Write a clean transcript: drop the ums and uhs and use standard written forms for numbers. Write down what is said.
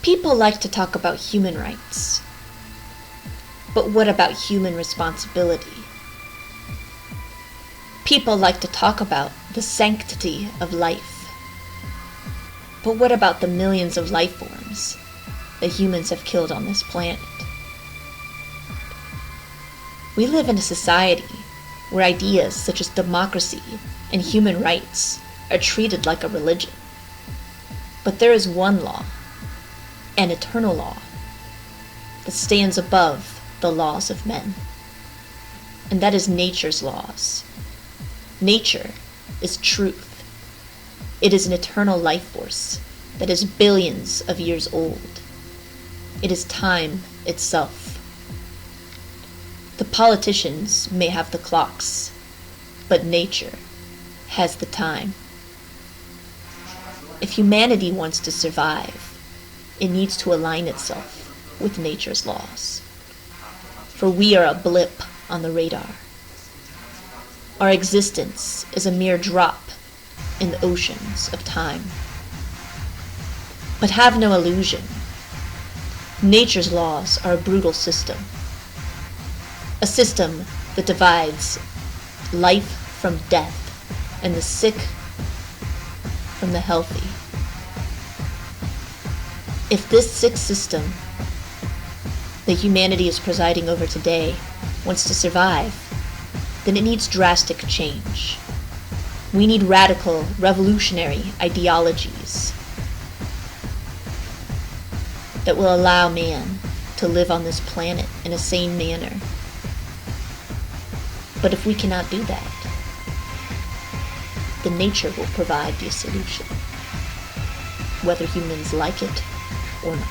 People like to talk about human rights. But what about human responsibility? People like to talk about the sanctity of life. But what about the millions of life forms that humans have killed on this planet? We live in a society where ideas such as democracy and human rights are treated like a religion. But there is one law, an eternal law, that stands above the laws of men. And that is nature's laws. Nature is truth. It is an eternal life force that is billions of years old. It is time itself. The politicians may have the clocks, but nature has the time. If humanity wants to survive, it needs to align itself with nature's laws. For we are a blip on the radar. Our existence is a mere drop in the oceans of time. But have no illusion. Nature's laws are a brutal system. A system that divides life from death and the sick from the healthy. If this sick system that humanity is presiding over today wants to survive, then it needs drastic change. We need radical, revolutionary ideologies that will allow man to live on this planet in a sane manner. But if we cannot do that, then nature will provide the solution, whether humans like it or not.